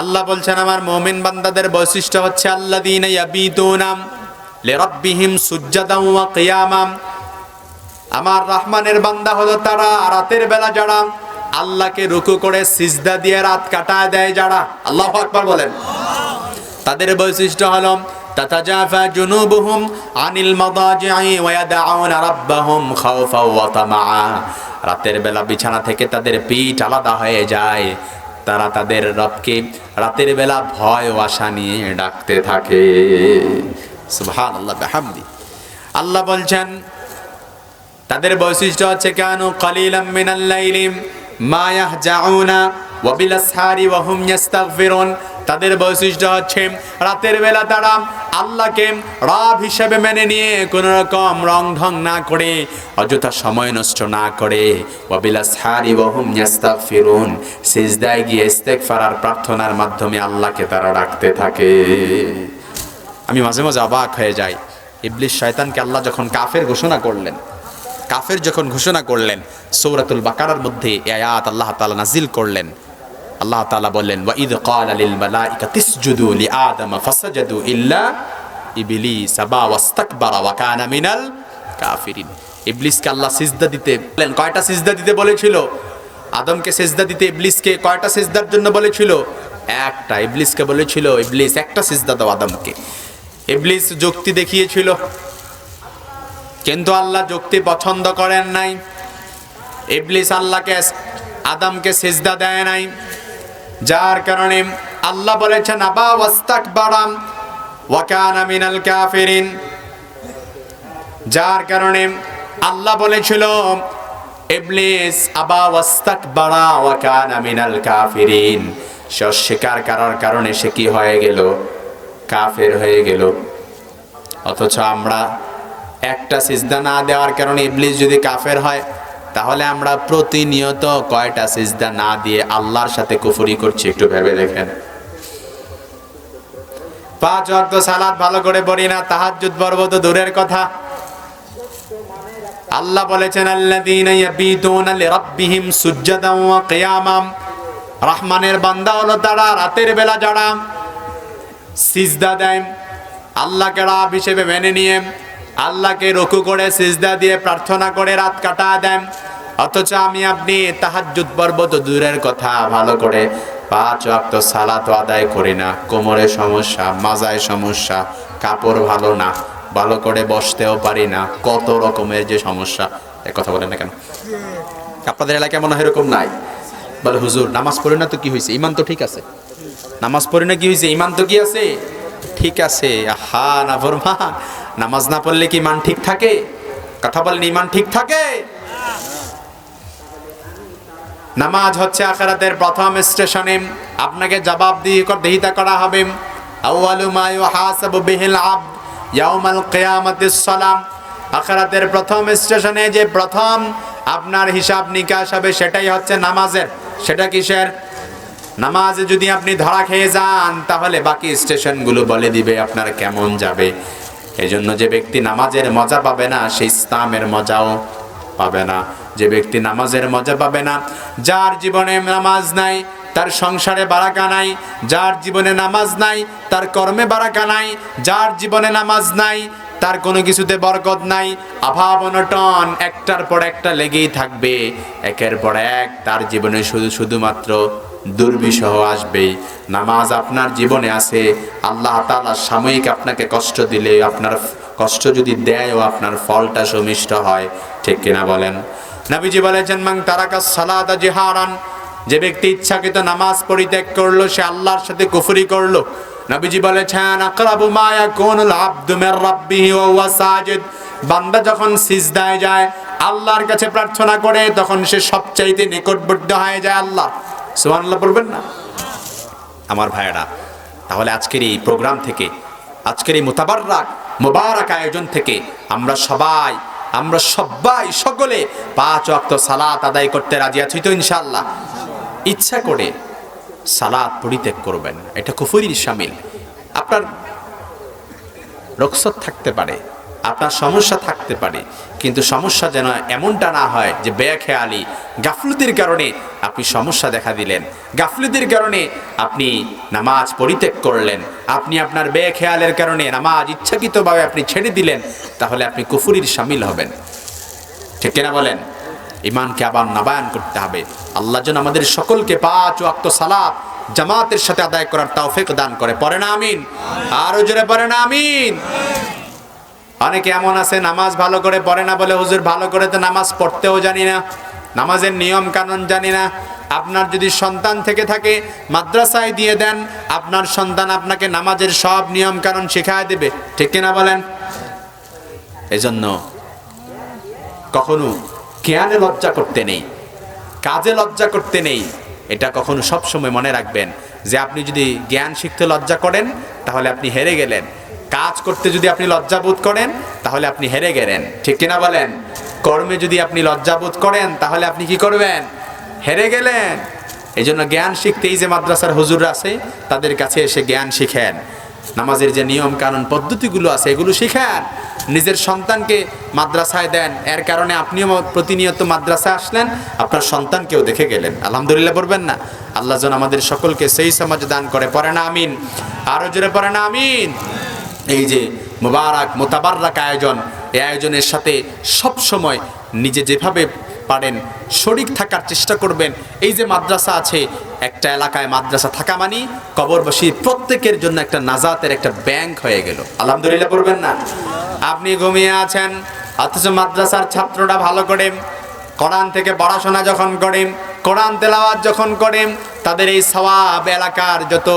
আল্লাহ বলছেন আমার মুমিন বান্দাদের বৈশিষ্ট্য হচ্ছে আল্লাযীনা ইয়াবিতুনা লিরাব্বিহিম সুজদান ওয়া কিয়ামা। আমার রহমানের বান্দা হলো তারা রাতের বেলা যারা আল্লাহকে রুকু করে সিজদা দিয়ে রাত কাটায় দেয় যারা। আল্লাহু আকবার বলেন। তাদের বৈশিষ্ট্য হলো তাতাজাফা জুনুবুহুম আনিল মাদাজি'i ওয়া ইয়াদউনা রাব্বাহুম খাওফাও ওয়া তামাআ। রাতের বেলা বিছানা থেকে তাদের পিঠ আলাদা হয়ে যায়, তারা তাদের রবকে রাতের বেলা ভয় ও আশা নিয়ে ডাকতে থাকে। সুবহানাল্লাহ বিহামদি। আল্লাহ বলছেন তাদের বৈশিষ্ট্য হচ্ছে কানু কালিলাম মিনাল লাইলি মা ইয়াহজাউনা ওয়া বিল আসহারি ওয়া হুম ইস্তাগফিরুন। তাদের বৈশিষ্ট্য হচ্ছে রাতের বেলা তারা আল্লাহকে রব হিসেবে মেনে নিয়ে কোনো রকম রং ঢং না করে, অযথা সময় নষ্ট না করে, ওয়া বিল আসহারি ওয়া হুম ইস্তাগফিরুন, সিজদায় গিয়ে ইস্তেগফার আর প্রার্থনার মাধ্যমে আল্লাহকে তারা ডাকতে থাকে। আমি মাঝে মাঝে অবাক হয়ে যাই, ইবলিস শয়তানকে আল্লাহ যখন কাফের ঘোষণা করলেন, কাফের যখন ঘোষণা করলেন, সূরাতুল বাকারার মধ্যে এই আয়াত আল্লাহ তাআলা নাজিল করলেন। আল্লাহ তাআলা বললেন ওয়া ইয ক্বালা লিল মালাইকাতি ইসজুদু লি আদম ফাসাজাদু ইল্লা ইবলিস আবা ওয়াস্তাকবারা ওয়া কানা মিনাল কাফিরিন। ইবলিসকে আল্লাহ সিজদা দিতে বলেন। কয়টা সিজদা দিতে বলেছিল? আদমকে সিজদা দিতে ইবলিসকে কয়টা সিজদার জন্য বলেছিল? একটা। ইবলিসকে বলেছিল ইবলিস একটা সিজদা দাও আদমকে। ইবলিস যুক্তি দেখিয়েছিল, কিন্তু আল্লাহ যুক্তি পছন্দ করেন নাই। ইবলিস আল্লাহকে আদমকে সিজদা দেয় নাই, যার কারণে আল্লাহ বলেছেন আবা ওয়াস্তাকবারা ওয়া কানা মিনাল কাফিরিন। যার কারণে আল্লাহ বলেছিল ইবলিস আবা ওয়াস্তাকবারা ওয়া কানা মিনাল কাফিরিন, সে অস্বীকার করার কারণে সে কি হয়ে গেল? কাফের হয়ে গেল। অথচ আমরা একটা সিজদা না দেওয়ার কারণে ইবলিস যদি কাফের হয়, তাহলে আমরা প্রতিনিয়ত কয়টা সিজদা না দিয়ে আল্লাহর সাথে কুফরি করছি, একটু ভেবে দেখেন। 5 ওয়াক্ত সালাত ভালো করে পড়ি না, তাহাজ্জুদ পড়ব তো দূরের কথা। আল্লাহ বলেছেন আল্লাযীনা ইয়াবিতুনা লিরাব্বিহিম সুজদান ওয়া কিয়ামা। রহমানের বান্দা হলো তারা রাতের বেলা যারা সিজদা দেয়, আল্লাহকে রব হিসেবে মেনে নিয়ে আল্লাহকে রুকু করে সিজদা দিয়ে প্রার্থনা করে রাত কাটায় দেন। অথচ আমি আপনি তাহাজ্জুদ পড়ব তো দূরের কথা, ভালো করে 5 ওয়াক্ত সালাত আদায় করি না। কোমরে সমস্যা, মাজায় সমস্যা, কাপড় ভালো না, ভালো করে বসতেও পারি না, কত রকমের যে সমস্যা। এক কথা বলেন না কেন? আপনাদের এলাকায় মনে হয় এরকম নাই? বলে হুজুর নামাজ পড়ি না তো কি হয়েছে, ইমান তো ঠিক আছে। নামাজ পড়ি না কি হয়েছে, ইমান তো কি আছে, ঠিক আছে। আহা নাফরমান, নামাজ না পড়লে কি ইমান ঠিক থাকে? কথা বলেন, ইমান ঠিক থাকে? নামাজ হচ্ছে আখিরাতের প্রথম স্টেশনে, আপনাকে জবাবদিহিতা করা হবে। আউয়ালু মা ইউহাসাবু বিহিল আবদ ইয়াউমাল কিয়ামাতিস সালাম। আখিরাতের প্রথম স্টেশনে যে প্রথম আপনার হিসাব নিকাশ হবে সেটাই হচ্ছে নামাজের। সেটা কিসের? নামাজে যদি আপনি ধরা খেয়ে যান, তাহলে বাকি স্টেশনগুলো বলে দিবে আপনার কেমন যাবে। এজন্য যে ব্যক্তি নামাজের মজা পাবে না, সে ইসলামের মজাও পাবে না। যে ব্যক্তি নামাজের মজা পাবে না, যার জীবনে নামাজ নাই তার সংসারে বারাকা নাই, যার জীবনে নামাজ নাই তার কর্মে বারাকা নাই, যার জীবনে নামাজ নাই তার কোনো কিছুতে বরকত নাই। অভাব অনটন একটার পর একটা লেগেই থাকবে, একের পর এক তার জীবনে শুধুমাত্র দুর্বিষহ আসবেই। নামাজ আপনার জীবনে আছে, আল্লাহ তাআলা সাময়িক আপনাকে কষ্ট দিলে, আপনার কষ্ট যদি দেয়ও আপনার ফলটা সুমিষ্ট হয়, ঠিক কিনা বলেন? নবীজি বলেছেন মান তারাকা সালাতা জিহারান, যে ব্যক্তি ইচ্ছাকৃত নামাজ পরিত্যাগ করলো সে আল্লাহর সাথে কুফরি করলো। নবীজি বলেছেন আকরাবু মা ইয়াকুনুল আবদু মির রাব্বিহি ওয়া হুয়া সাজিদ, বান্দা যখন সিজদায় যায় আল্লাহর কাছে প্রার্থনা করে তখন সে সবচাইতে নিকটবর্তী হয়ে যায় আল্লাহ। সুবহানাল্লাহ বলবেন না? আমার ভাইয়েরা, তাহলে আজকের এই প্রোগ্রাম থেকে, আজকের এই মুবারক আয়োজন থেকে আমরা সবাই সকলে 5 ওয়াক্ত সালাত আদায় করতে রাজি আছি তো ইনশাআল্লাহ? ইচ্ছা করে সালাত পরিত্যাগ করবেন, এটা কুফরির শামিল। আপনার রুখসত থাকতে পারে, আপনার সমস্যা থাকতে পারে, কিন্তু সমস্যা যেন এমনটা না হয় যে বেখেয়ালি গাফলতির কারণে আপনি সমস্যা দেখা দিলেন, গাফলতির কারণে আপনি নামাজ পরিত্যাগ করলেন, আপনি আপনার বেখেয়ালের কারণে নামাজ ইচ্ছাকৃতভাবে আপনি ছেড়ে দিলেন, তাহলে আপনি কুফরির শামিল হবেন। ঠিক কিনা বলেন? ঈমানকে আবার নবায়ন করতে হবে। আল্লাহ যেন আমাদের সকলকে 5 ওয়াক্ত সালাত জামাতের সাথে আদায় করার তৌফিক দান করে। পড়েন আমিন। আরো জোরে পড়েন আমিন। অনেকে এমন আছে নামাজ ভালো করে পড়ে না বলে, হুজুর ভালো করে তো নামাজ পড়তেও জানি না, নামাজের নিয়ম কানুন জানি না। আপনার যদি সন্তান থেকে থাকে মাদ্রাসায় দিয়ে দেন, আপনার সন্তান আপনাকে নামাজের সব নিয়ম কানুন শেখায় দেবে। ঠিক কিনা বলেন? এজন্য কখনো জ্ঞানে লজ্জা করতে নেই, কাজে লজ্জা করতে নেই। এটা কখনো সবসময় মনে রাখবেন যে আপনি যদি জ্ঞান শিখতে লজ্জা করেন তাহলে আপনি হেরে গেলেন, কাজ করতে যদি আপনি লজ্জাবোধ করেন তাহলে আপনি হেরে গেলেন। ঠিক কিনা বলেন? কর্মে যদি আপনি লজ্জাবোধ করেন তাহলে আপনি কি করবেন? হেরে গেলেন। এই জন্য জ্ঞান শিখতে এই যে মাদ্রাসার হুজুররা আছে তাদের কাছে এসে জ্ঞান শিখেন, নামাজের যে নিয়ম কানুন পদ্ধতিগুলো আছে এগুলো শিখেন, নিজের সন্তানকে মাদ্রাসায় দেন। এর কারণে আপনিও প্রতিনিয়ত মাদ্রাসায় আসলেন, আপনার সন্তানকেও দেখে গেলেন। আলহামদুলিল্লাহ বলবেন না? আল্লাহ যেন আমাদের সকলকে সেই সমাজ দান করে। পড়েন আমিন। আরো জোরে পড়েন আমিন। এই যে মুবারক আয়োজন, এই আয়োজনের সাথে সব সময় নিজে যেভাবে পারেন শরীক থাকার চেষ্টা করবেন। এই যে মাদ্রাসা আছে, একটা এলাকায় মাদ্রাসা থাকা মানে কবরবাসী প্রত্যেকের জন্য একটা নাজাতের একটা ব্যাংক হয়ে গেল। আলহামদুলিল্লাহ বলবেন না? আপনি ঘুমিয়ে আছেন অথচ মাদ্রাসার ছাত্ররা ভালো করে কোরআন থেকে পড়াশোনা যখন করেন, কোরআন তেলাওয়াত যখন করেন, তাদের এই সওয়াব এলাকার যত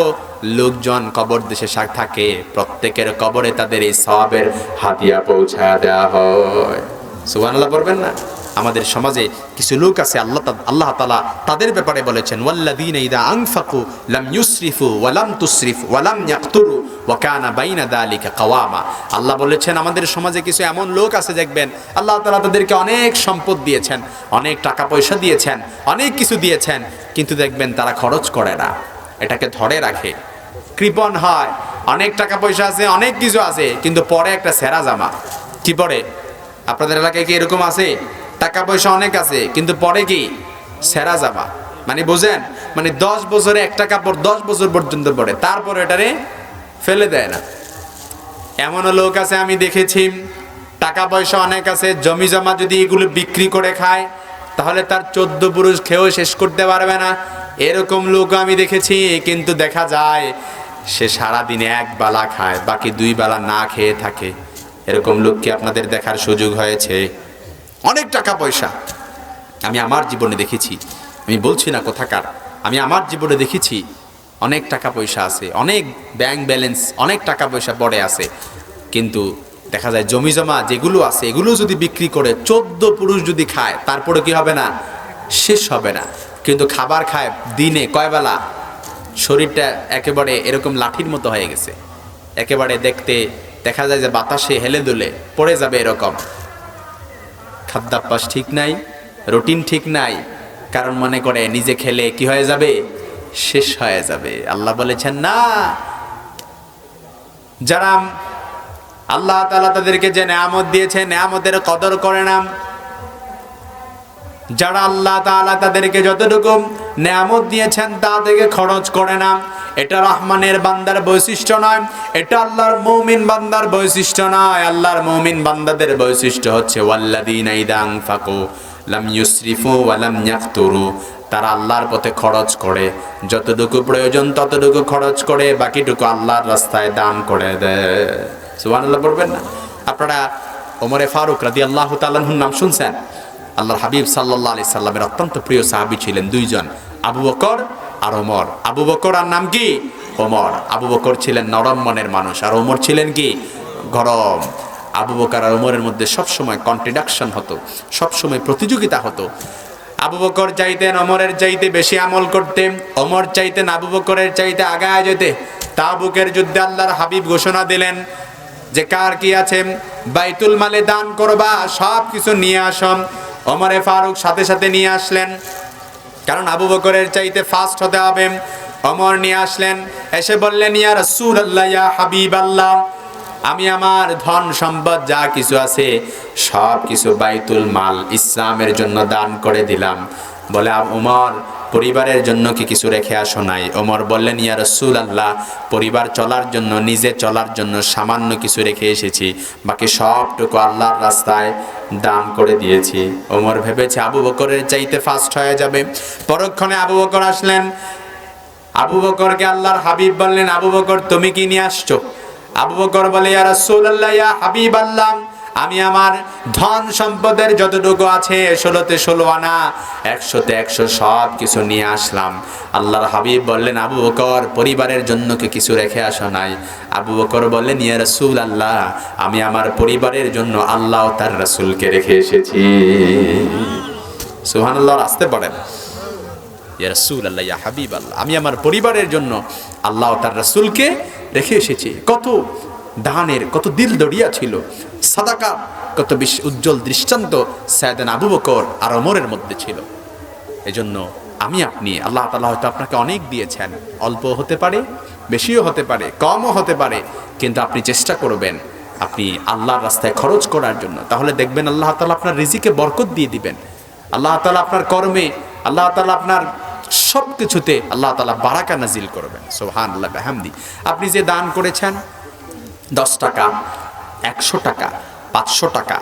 লোকজন কবর দেশে থাকে প্রত্যেকের কবরে তাদের এই সওয়াবের হাদিয়া পৌঁছায় দেওয়া হয়। সুবহানাল্লাহ বলবেন না? আমাদের সমাজে কিছু লোক আছে আল্লাহ তাআলা তাদের ব্যাপারে বলেছেন ওয়াল্লাযীনা ইযা আনফাকু লাম ইউসরিফু ওয়া লাম তুসরিফু ওয়া লাম ইয়াকতুরু ওয়া কানা বাইনা যালিকা কাওয়ামা। আল্লাহ বলেছেন আমাদের সমাজে কিছু এমন লোক আছে দেখবেন আল্লাহ তাআলা তাদেরকে অনেক সম্পদ দিয়েছেন, অনেক টাকা পয়সা দিয়েছেন, অনেক কিছু দিয়েছেন, কিন্তু দেখবেন তারা খরচ করে না, এটাকে ধরে রাখে, কৃপণ হয়। অনেক টাকা পয়সা আছে, অনেক কিছু আছে, কিন্তু পরে একটা সেরা জামা। কি পরে? আপনাদের এলাকায় কি এরকম আছে? টাকা পয়সা অনেক আছে কিন্তু পরে কি? সেরা জামা। মানে বুঝেন, মানে 10 বছরে একটা কাপড় 10 বছর পর্যন্ত পরে, তারপর এটারে ফেলে দেয় না। এমনও লোক আছে আমি দেখেছি, টাকা পয়সা অনেক আছে, জমি জমা যদি এগুলো বিক্রি করে খায় তাহলে তার 14 পুরুষ খেয়েও শেষ করতে পারবে না। এরকম লোক আমি দেখেছি, কিন্তু দেখা যায় সে সারাদিনে 1 বেলা খায়, বাকি 2 বেলা না খেয়ে থাকে। এরকম লোক কি আপনাদের দেখার সুযোগ হয়েছে? অনেক টাকা পয়সা আমি আমার জীবনে দেখেছি, আমি বলছি না কোথাকার, আমি আমার জীবনে দেখেছি অনেক টাকা পয়সা আছে, অনেক ব্যাংক ব্যালেন্স, অনেক টাকা পয়সা পড়ে আছে, কিন্তু দেখা যায় জমি জমা যেগুলো আছে এগুলো যদি বিক্রি করে 14 পুরুষ যদি খায় তারপরে কি হবে না? শেষ হবে না। কিন্তু খাবার খায় দিনে কয় বেলা? শরীরটা একেবারে এরকম লাঠির মতো হয়ে গেছে, একেবারে দেখতে দেখা যায় যে বাতাসে হেলে দুলে পড়ে যাবে এরকম। খাদ্যাভ্যাস ঠিক নাই, রুটিন ঠিক নাই, কারণ মনে করে নিজে খেলে কি হয়ে যাবে? শেষ হয়ে যাবে। আল্লাহ বলেছেন না, যারা আল্লাহ তাআলা তাদেরকে যে নেয়ামত দিয়েছে নেয়ামতের কদর করে না, যারা আল্লাহ তাআলা তাদেরকে যতটুকু নেয়ামত দিয়েছেন তা থেকে খরচ করে না, এটা রহমানের বান্দার বৈশিষ্ট্য নয়, এটা আল্লাহর মুমিন বান্দার বৈশিষ্ট্য নয়। আল্লাহর মুমিন বান্দাদের বৈশিষ্ট্য হচ্ছে ওয়াল্লাযীনা ইযা আনফাকু লাম ইউসরিফু ওয়া লাম ইয়াকতুরু। তারা আল্লাহর পথে খরচ করে, যতটুকু প্রয়োজন ততটুকু খরচ করে, বাকিটুকু আল্লাহর রাস্তায় দান করে দেয়। সুবহানাল্লাহ বলবেন না? আপনারা ওমরে ফারুক রাদিয়াল্লাহু তাআলা আনহুর নাম শুনছেন? আল্লাহর হাবিব সাল্লাল্লাহু আলাইহি সাল্লামের অত্যন্ত প্রিয় সাহাবী ছিলেন 2 জন, আবু বকর আর ওমর। আবু বকর আর নাম কি? ওমর। আবু বকর ছিলেন নরম মনের মানুষ, আর ওমর ছিলেন কি গরম। আবু বকর আর ওমরের মধ্যে সবসময় কন্ট্রাডিকশন হতো, সবসময় প্রতিযোগিতা হতো। আবু বকর চাইতেন ওমরের চাইতে বেশি আমল করতে, ওমর চাইতেন আবু বকরের চাইতে আগায় যেতে। তাবুকের যুদ্ধে আল্লাহর হাবিব ঘোষণা দিলেন যে কার কি আছে বাইতুল মালে দান করবা, সব কিছু নিয়ে আসো। ওমরে ফারুক সাথে সাথে নিয়ে আসলেন, কারণ আবু বকরের চাইতে ফাস্ট হতে হবে। ওমর নিয়ে আসলেন, এসে বললেন ইয়া রাসূলুল্লাহ, ইয়া হাবিবাল্লাহ, আমি আমার ধন সম্পদ যা কিছু আছে সব কিছু বাইতুল মাল ইসলামের জন্য দান করে দিলাম। বলে ওমর, পরিবারের জন্য কি কিছু রেখে আসো নাই? ওমর বললেন ইয়া রাসূলুল্লাহ, পরিবার চলার জন্য, নিজে চলার জন্য সামান্য কিছু রেখে এসেছি, বাকি সবটুকু আল্লাহর রাস্তায় দান করে দিয়েছি। ওমর ভেবেছে আবু বকরের চাইতে ফাস্ট হয়ে যাবে। পরক্ষণে আবু বকর আসলেন। আবু বকরকে আল্লাহর হাবিব বললেন, আবু বকর তুমি কি নিয়ে আসছো? আবু বকর বলে ইয়া রাসূলুল্লাহ, ইয়া হাবিবাল্লাহ, আমি আমার ধন সম্পদের যতটুকু আছে 16তে 16 আনা, 100তে 100 সব কিছু নিয়ে আসলাম। আল্লাহর হাবিব বললেন, আবু বকর পরিবারের জন্য কি কিছু রেখে আসো নাই? আবু বকর বললেন, ইয়া রাসূলুল্লাহ, আমি আমার পরিবারের জন্য আল্লাহ ও তার রাসূলকে রেখে এসেছি। সুবহানাল্লাহ, আসতে পারেন। ইয়া রাসূলুল্লাহ, ইয়া হাবিবাল্লাহ, আমি আমার পরিবারের জন্য আল্লাহ ও তার রাসূলকে রেখে এসেছি। কত দানের, কত দিল দরিয়া ছিল, সাদাকা, কত উজ্জ্বল দৃষ্টান্ত সাইয়েদনা আবু বকর আর ওমরের মধ্যে ছিল। এজন্য আমি আপনি, আল্লাহ তাআলা হয়তো আপনাকে অনেক দিয়েছেন, অল্প হতে পারে, বেশিও হতে পারে, কমও হতে পারে, কিন্তু আপনি চেষ্টা করবেন আপনি আল্লাহর রাস্তায় খরচ করার জন্য। তাহলে দেখবেন আল্লাহ তাআলা আপনার রিজিকে বরকত দিয়ে দিবেন। আল্লাহ তাআলা আপনার কর্মে, আল্লাহ তাআলা আপনার সব কিছুতে আল্লাহ তাআলা বারাকা নাজিল করবেন। সুবহানাল্লাহ বিহামদি। আপনি যে দান করেছেন 10 টাকা, 100 টাকা, 500 টাকা,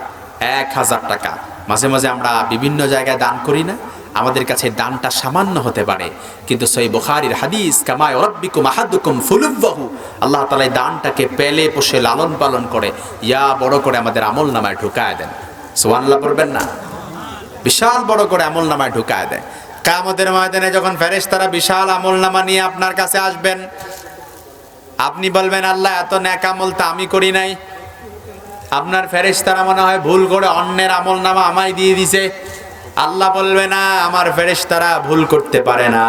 1000 টাকা, মাঝে মাঝে আমরা বিভিন্ন জায়গায় দান করি না? আমাদের কাছে দানটা সামান্য হতে পারে, কিন্তু সহিহ বুখারীর হাদিস, কামা ইউরাব্বিকুম আহাদুকুম ফুলুব্বাহু, আল্লাহ তাআলা এই দানটাকে পেলে পোষে লালন পালন করে ইয়া বড় করে আমাদের আমল নামায় ঢুকায় দেন। সুবহানাল্লাহ পড়বেন না? বিশাল বড় করে আমল নামায় ঢুকায় দেয়। কিয়ামতের ময়দানে যখন ফেরেশতারা বিশাল আমল নামা নিয়ে আপনার কাছে আসবেন, আপনি বলবেন আল্লাহ এত নেক আমল তো আমি করি নাই। আপনার ফেরেশতারা মনে হয় ভুল করে অন্যের আমল নামা আমায় দিয়ে দিছে। আল্লাহ বলবে না, আমার ফেরেশতারা ভুল করতে পারে না।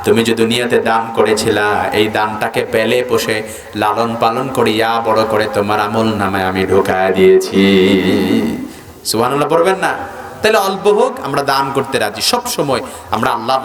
তুমি যে দুনিয়াতে দান করেছিলা, এই দানটাকে পেলে পোষে লালন পালন করিয়া বড় করে তোমার আমল নামায় আমি ঢোকায় দিয়েছি। সুবহানাল্লাহ পড়বেন না? তাহলে অল্প হোক আমরা দান করতে রাজি। সব সময় আমরা আল্লাহ